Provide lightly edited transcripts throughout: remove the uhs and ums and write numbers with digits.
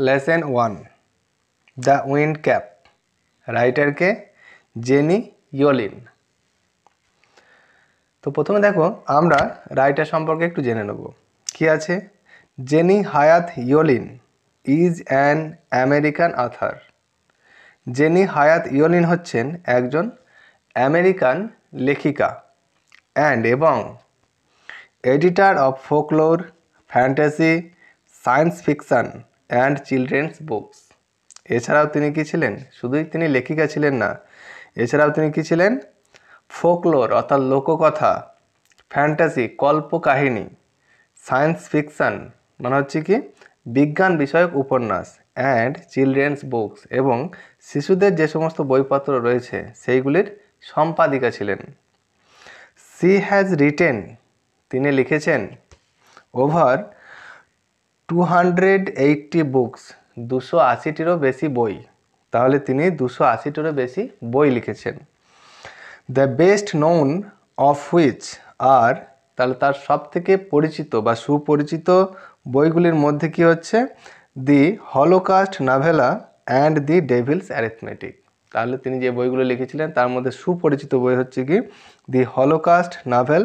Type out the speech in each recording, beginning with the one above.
Lesson 1 the wind cap. রাইটারকে Jane Yolen. তো প্রথমে দেখো আমরা রাইটার সম্পর্কে একটু জেনে নেব। কি আছে? Jane Hyatt Yolen is an American author. Jane Hyatt Yolen হচ্ছেন একজন আমেরিকান লেখিকা এবং editor of folklore, fantasy, science fiction and children's books. এছাড়াও তিনি কি ছিলেন? শুধুই তিনি লেখিকা ছিলেন না, এছাড়াও তিনি কি ছিলেন? ফোকলোর অর্থাৎ লোককথা, ফ্যান্টাসি কল্পকাহিনী, সায়েন্স ফিকশন মানে হচ্ছে কি বিজ্ঞান বিষয়ক উপন্যাস, অ্যান্ড চিলড্রেন্স বুকস এবং শিশুদের যে সমস্ত বইপত্র রয়েছে সেইগুলির সম্পাদিকা ছিলেন। সি হ্যাজ রিটেন, তিনি লিখেছেন ওভার 280 বুকস, 280টিরও বেশি বই। তাহলে তিনি 280টিরও বেশি বই লিখেছেন। The best known of which are, তাহলে তার সব থেকে পরিচিত বা সুপরিচিত বইগুলির মধ্যে কি হচ্ছে? The Holocaust novella and the devil's arithmetic. তাহলে তিনি যে বইগুলো লিখেছিলেন তার মধ্যে সুপরিচিত বই হচ্ছে কি দি হলোকাস্ট নাভেল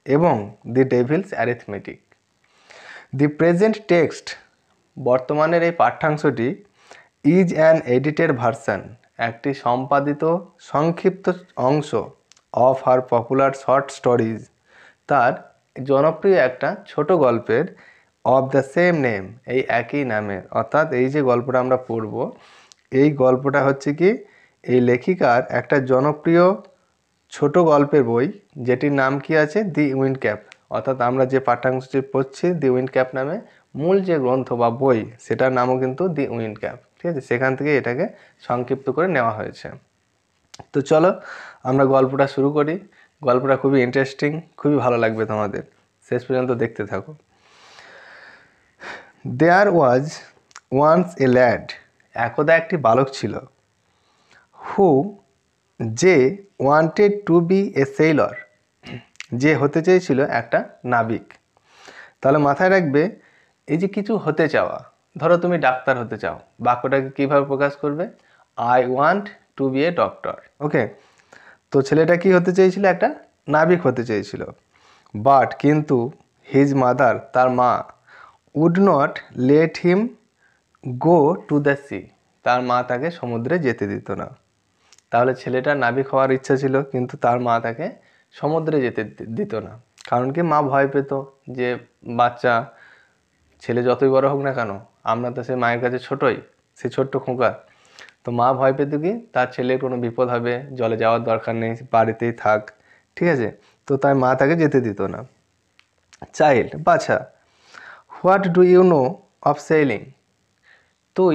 এবং the devil's arithmetic. The present text, বর্তমানের এই পাঠ্যাংশটি ইজ অ্যান এডিটেড ভার্সান, একটি সম্পাদিত সংক্ষিপ্ত অংশ of her popular short stories, তার জনপ্রিয় একটা ছোট গল্পের অফ দ্য সেম নেম, এই একই নামের। অর্থাৎ এই যে গল্পটা আমরা পড়ব এই গল্পটা হচ্ছে কি এই লেখিকার একটা জনপ্রিয় ছোট গল্পের বই, যেটির নাম কি আছে? The wind cap. অর্থাৎ আমরা যে পাঠ্যাংশটি পড়ছি দি উইন্ড ক্যাপ নামে, মূল যে গ্রন্থ বা বই সেটার নামও কিন্তু দি উইন্ড ক্যাপ। ঠিক আছে, সেখান থেকে এটাকে সংক্ষিপ্ত করে নেওয়া হয়েছে। তো চলো আমরা গল্পটা শুরু করি। গল্পটা খুবই ইন্টারেস্টিং, খুবই ভালো লাগবে তোমাদের, শেষ পর্যন্ত দেখতে থাকো। দেয়ার ওয়াজ ওয়ান্স এ ল্যাড, একদা একটি বালক ছিল, হু যে wanted to be a sailor, যে হতে চেয়েছিল একটা নাবিক। তাহলে মাথায় রাখবে এই যে কিছু হতে চাওয়া, ধরো তুমি ডাক্তার হতে চাও, বাক্যটাকে কীভাবে প্রকাশ করবে? I want to be a doctor. Okay, তো ছেলেটা কি হতে চেয়েছিল? একটা নাবিক হতে চেয়েছিল। বাট কিন্তু হিজ মাদার, তার মা, would not let him go to the sea, তার মা তাকে সমুদ্রে যেতে দিত না। তাহলে ছেলেটার নাবিক হওয়ার ইচ্ছা ছিল কিন্তু তার মা তাকে সমুদ্রে যেতে দিত না। কারণ কি? মা ভয় পেত যে বাচ্চা ছেলে যতই বড় হোক না কেন, আমরা তো সে মায়ের কাছে ছোটই, সে ছোট্ট খোকা। তো মা ভয় পেত কি তার ছেলের কোনো বিপদ হবে, জলে যাওয়ার দরকার নেই, বাড়িতেই থাক। ঠিক আছে, তো তাই মা তাকে যেতে দিত না। চাইল্ড, বাচ্চা, what do you know of sailing, তুই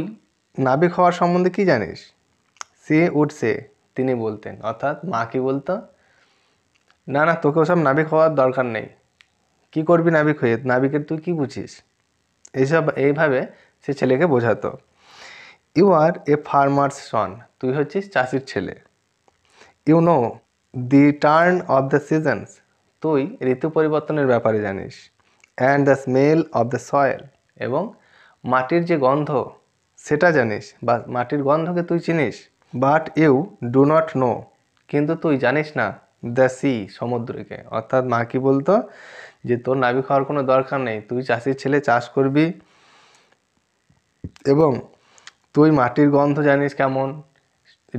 নাবিক হওয়ার সম্বন্ধে কি জানিস? সে উড সে, তিনি বলতেন, অর্থাৎ মা কি বলতো? না না, তোকে ওসব নাবিক হওয়ার দরকার নেই, কি করবি নাবিক হয়ে, নাবিকের তুই কি বুঝিস, এইভাবে সে ছেলেকে বোঝাতো। ইউ আর এ ফার্মার্স সন, তুই হচ্ছিস চাষির ছেলে। You know the turn of the seasons, তুই ঋতু পরিবর্তনের ব্যাপারে জানিস। And the smell of the soil, এবং মাটির যে গন্ধ সেটা জানিস, বা মাটির গন্ধকে তুই চিনিস। But you do not know, কিন্তু তুই জানিস না দ্য সি, সমুদ্রকে। অর্থাৎ মা কি বলতো যে তোর নাবিক হওয়ার কোনো দরকার নেই, তুই চাষির ছেলে, চাষ করবি এবং তুই মাটির গন্ধ জানিস কেমন,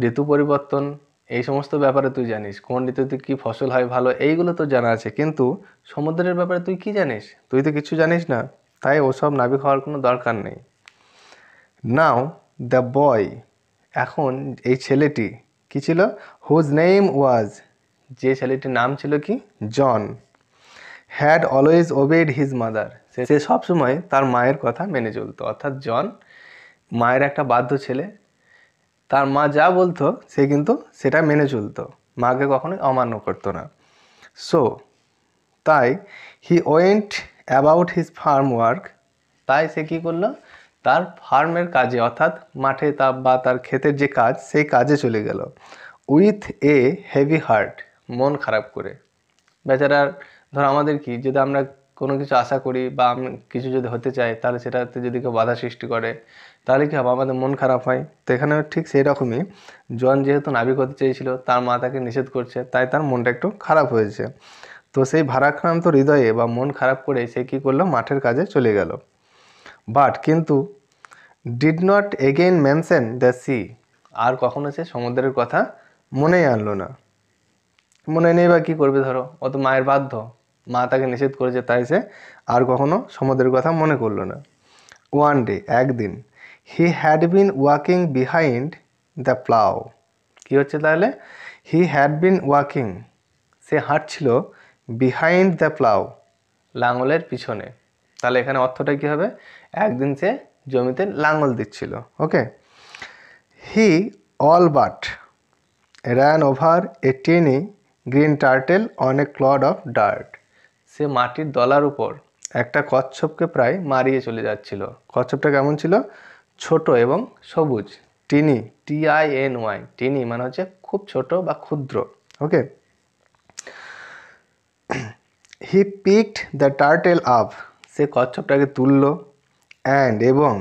ঋতু পরিবর্তন এই সমস্ত ব্যাপারে তুই জানিস, কোন ঋতুতে কী ফসল হয় ভালো, এইগুলো তো জানা আছে। কিন্তু সমুদ্রের ব্যাপারে তুই কি জানিস? তুই তো কিছু জানিস না, তাই ওসব নাবিক হওয়ার কোনো দরকার নেই। নাও দ্য বয়, এখন এই ছেলেটি কি ছিল? হুজ নেম ওয়াজ, যে ছেলেটির নাম ছিল কি? John. Had always obeyed his mother, সে সবসময় তার মায়ের কথা মেনে চলতো। অর্থাৎ জন মায়ের একটা বাধ্য ছেলে, তার মা যা বলতো সে কিন্তু সেটা মেনে চলতো, মাকে কখনোই অমান্য করতো না। সো তাই he went about his farm work, তাই সে কী করলো? তার ফার্মের কাজে, অর্থাৎ মাঠে বা তার ক্ষেতের যে কাজ সেই কাজে চলে গেল। উইথ এ হেভি হার্ট, মন খারাপ করে। বেচারার, ধর আমাদের কি, যদি আমরা কোনো কিছু আশা করি বা আমি কিছু যদি হতে চাই, তাহলে সেটাতে যদি কেউ বাধা সৃষ্টি করে তাহলে কী হবে, আমাদের মন খারাপ হয়। তো এখানে ঠিক সেই রকমই জন যেহেতু নাবিক হতে চেয়েছিল, তার মা তাকে নিষেধ করছে, তাই তার মনটা একটু খারাপ হয়েছে। তো সেই ভারাক্রান্ত হৃদয়ে বা মন খারাপ করে সে কী করলো, মাঠের কাজে চলে গেল। বাট কিন্তু did not again mention the sea, আর কখনো সে সমুদ্রের কথা মনেই আনলো না। মনে নেই বা কী করবে, ধরো ও তো মায়ের বাধ্য, মা তাকে নিষেধ করেছে, তাই সে আর কখনো সমুদ্রের কথা মনে করলো না। ওয়ান ডে, একদিন, he had been walking behind the plough. কী হচ্ছে তাহলে, হি হ্যাড বিন ওয়াকিং, সে হাঁটছিল, বিহাইন্ড দ্য প্লাউ, লাঙলের পিছনে। তাহলে এখানে অর্থটা কী হবে, একদিন সে জমিতে লাঙল দিচ্ছিল। Okay, he all but ran over a tiny green turtle on a clod of dirt. সে মাটির দলার উপর একটা কচ্ছপকে প্রায় মারিয়ে চলে যাচ্ছিল। কচ্ছপটা কেমন ছিল, ছোট এবং সবুজ। টিনি, TINY, টিনি মানে হচ্ছে খুব ছোট বা ক্ষুদ্র। Okay, he picked the turtle up, সে কচ্ছপটাকে তুললো, অ্যান্ড এবং,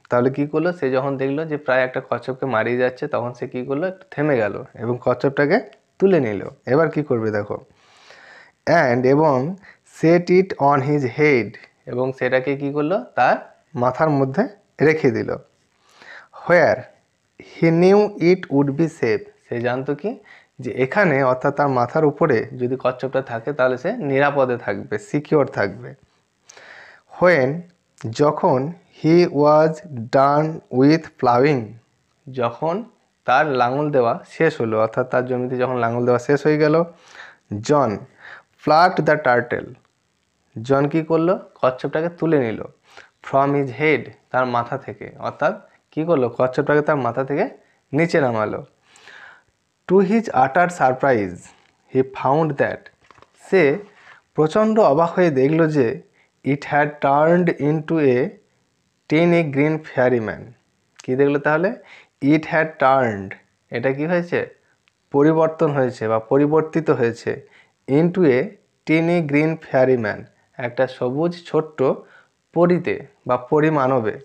তাহলে কী করলো, সে যখন দেখলো যে প্রায় একটা কচ্ছপকে মারিয়ে যাচ্ছে, তখন সে কী করলো, একটু থেমে গেল এবং কচ্ছপটাকে তুলে নিল। এবার কি করবে দেখো, অ্যান্ড এবং set it on his head, এবং সেটাকে কী করলো, তার মাথার মধ্যে রেখে দিল। Where he knew it would be safe, সে জানতো কি, যে এখানে অর্থাৎ তার মাথার উপরে যদি কচ্ছপটা থাকে তাহলে সে নিরাপদে থাকবে, সিকিওর থাকবে। হোয়েন, যখন, হি ওয়াজ ডান উইথ প্লাউইং, যখন তার লাঙল দেওয়া শেষ হলো, অর্থাৎ তার জমিতে যখন লাঙল দেওয়া শেষ হয়ে গেল, জন প্লাকড দ্য টার্টেল, জন কী করলো, কচ্ছপটাকে তুলে নিল, ফ্রম হিজ হেড, তার মাথা থেকে, অর্থাৎ কী করলো, কচ্ছপটাকে তার মাথা থেকে নিচে নামালো। To his utter surprise, he found that, সে প্রচণ্ড অবাক হয়ে দেখল যে it had turned into a tiny green fairy man. কী দেখলো তাহলে, ইট হ্যাড টার্নড, এটা কি হয়েছে, পরিবর্তন হয়েছে বা পরিবর্তিত হয়েছে, ইনটু এ টিনি গ্রিন ফেয়ারিম্যান, একটা সবুজ ছোট্ট পরিতে বা পরিমানবে।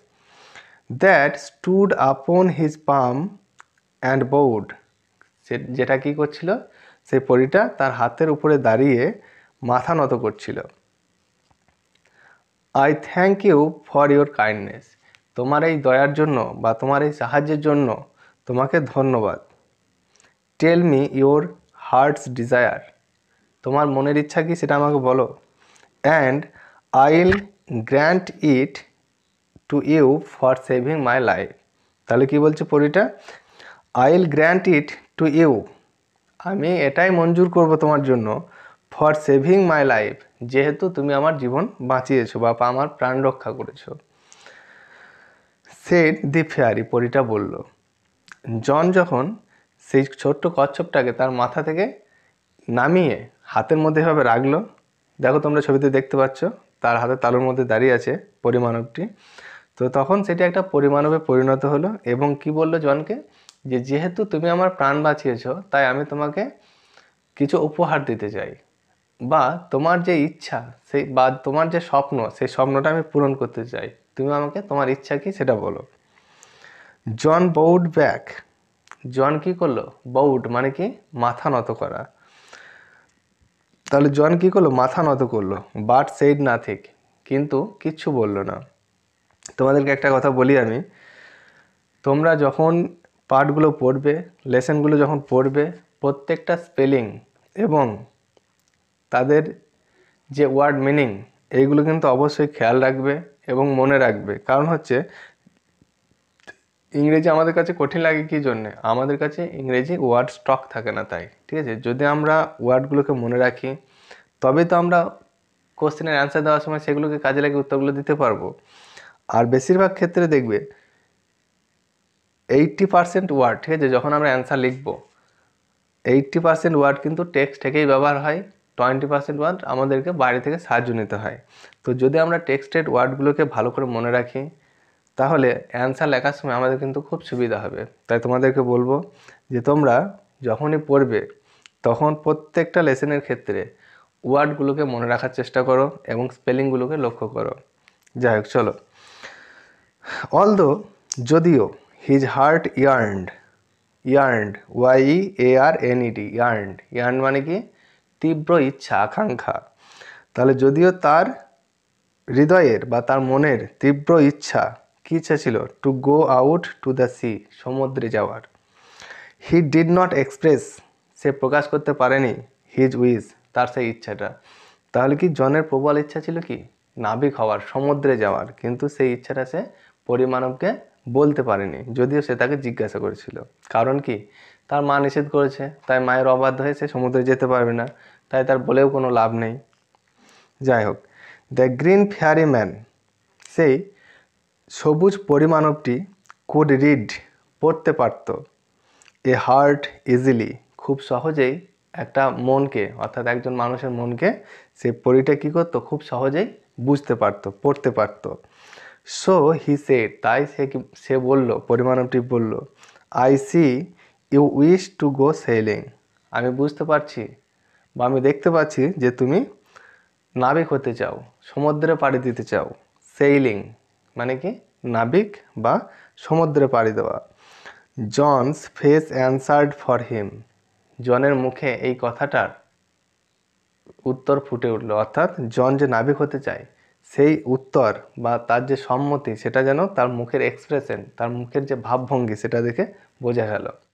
That stood upon his palm and bowed, যেটা কি করছিল, সেই পরিটা তার হাতের উপরে দাঁড়িয়ে মাথা নত করছিল। I thank you for your kindness, তোমার এই দয়ার জন্য বা তোমার এই সাহায্যের জন্য তোমাকে ধন্যবাদ। Tell me your heart's desire, তোমার মনের ইচ্ছা কি সেটা আমাকে বলো। And I'll grant it to you for saving my life, তাহলে কি বলছে পরিটা, আইল গ্র্যান্ট ইট টু ইউ, আমি এটাই মঞ্জুর করব তোমার জন্য, ফর সেভিং মাই লাইফ, যেহেতু তুমি আমার জীবন বাঁচিয়েছো বা আমার প্রাণ রক্ষা করেছো। সেড দি ফেয়ারি, পরিটা বলল। জন যখন সেই ছোট্ট কচ্ছপটাকে তার মাথা থেকে নামিয়ে হাতের মধ্যে এভাবে রাখলো, দেখো তোমরা ছবিতে দেখতে পাচ্ছ তার হাতে তালুর মধ্যে দাঁড়িয়ে আছে পরিমাণবটি, তো তখন সেটি একটা পরিমাণবে পরিণত হলো এবং কি বলল জনকে, যে যেহেতু তুমি আমার প্রাণ বাঁচিয়েছ, তাই আমি তোমাকে কিছু উপহার দিতে চাই, বা তোমার যে ইচ্ছা সেই বা তোমার যে স্বপ্ন, সেই স্বপ্নটা আমি পূরণ করতে চাই, তুমি আমাকে তোমার ইচ্ছা কি সেটা বলো। জন বাউড ব্যাক, জন কি করলো, বাউড মানে কি, মাথা নত করা, তাহলে জন কি করলো, মাথা নত করলো, বাট সেইড নাথিং, কিন্তু কিচ্ছু বলল না। তোমাদেরকে একটা কথা বলি আমি, তোমরা যখন পার্টগুলো পড়বে, লেসনগুলো যখন পড়বে, প্রত্যেকটা স্পেলিং এবং তাদের যে ওয়ার্ড মিনিং, এইগুলো কিন্তু অবশ্যই খেয়াল রাখবে এবং মনে রাখবে। কারণ হচ্ছে ইংরেজি আমাদের কাছে কঠিন লাগে কী জন্যে, আমাদের কাছে ইংরেজি ওয়ার্ড স্টক থাকে না, তাই ঠিক আছে। যদি আমরা ওয়ার্ডগুলোকে মনে রাখি তবে তো আমরা কোশ্চেনের অ্যান্সার দেওয়ার সময় সেগুলোকে কাজে লাগিয়ে উত্তরগুলো দিতে পারবো। আর বেশিরভাগ ক্ষেত্রে দেখবে 80% ওয়ার্ড, ঠিক আছে, যখন আমরা অ্যান্সার লিখব 80% ওয়ার্ড কিন্তু টেক্সট থেকেই ব্যবহার হয়, 20% ওয়ার্ড আমাদেরকে বাইরে থেকে সাহায্য নিতে হয়। তো যদি আমরা টেক্সটেড ওয়ার্ডগুলোকে ভালো করে মনে রাখি তাহলে অ্যান্সার লেখার সময় আমাদের কিন্তু খুব সুবিধা হবে। তাই তোমাদেরকে বলবো যে তোমরা যখনই পড়বে তখন প্রত্যেকটা লেসনের ক্ষেত্রে ওয়ার্ডগুলোকে মনে রাখার চেষ্টা করো এবং স্পেলিংগুলোকে লক্ষ্য করো। যাই হোক, চলো। অলদো, যদিও, হিজ হার্ট ইয়ার্নড, YEARNED, ইয়ার্ন মানে কি? তীব্র ইচ্ছা, আকাঙ্ক্ষা। তাহলে যদিও তার হৃদয়ের বা তার মনের তীব্র ইচ্ছা, কী ইচ্ছা ছিল? To go out to the C, সমুদ্রে যাওয়ার। হি ডিড নট এক্সপ্রেস, সে প্রকাশ করতে পারেনি। হিজ উইজ, তার সেই ইচ্ছাটা। তাহলে কি জনের প্রবল ইচ্ছা ছিল কি? নাবিক হওয়ার, সমুদ্রে যাওয়ার, কিন্তু সেই ইচ্ছাটা সে পরিমাণবকে বলতে পারেনি, যদিও সে তাকে জিজ্ঞাসা করেছিল। কারণ কি? তার মা নিষেধ করেছে, তাই মায়ের অবাধ্য হয়ে সে সমুদ্রে যেতে পারবে না, তাই তার বলেও কোনো লাভ নেই। যাই হোক, দ্য গ্রিন ফেয়ারি ম্যান, সেই সবুজ পরিমাণবটি, কুড রিড, পড়তে পারত, এ হার্ট ইজিলি, খুব সহজেই একটা মনকে, অর্থাৎ একজন মানুষের মনকে সে পরিটা কী করতো? খুব সহজেই বুঝতে পারতো, পড়তে পারতো। সো হি সেড, তাই সে বলল, পরিমাণবটি বলল, I see you wish to go sailing, আমি বুঝতে পারছি বা আমি দেখতে পাচ্ছি যে তুমি নাবিক হতে চাও, সমুদ্রে পাড়ি দিতে চাও। সেইলিং মানে কি? নাবিক বা সমুদ্রে পাড়ি দেওয়া। John's face answered for him, জনের মুখে এই কথাটার উত্তর ফুটে উঠল, অর্থাৎ জন যে নাবিক হতে চায় সেই উত্তর বা তার যে সম্মতি, সেটা যেন তার মুখের এক্সপ্রেশন, তার মুখের যে ভাবভঙ্গি, সেটা দেখে বোঝা গেল।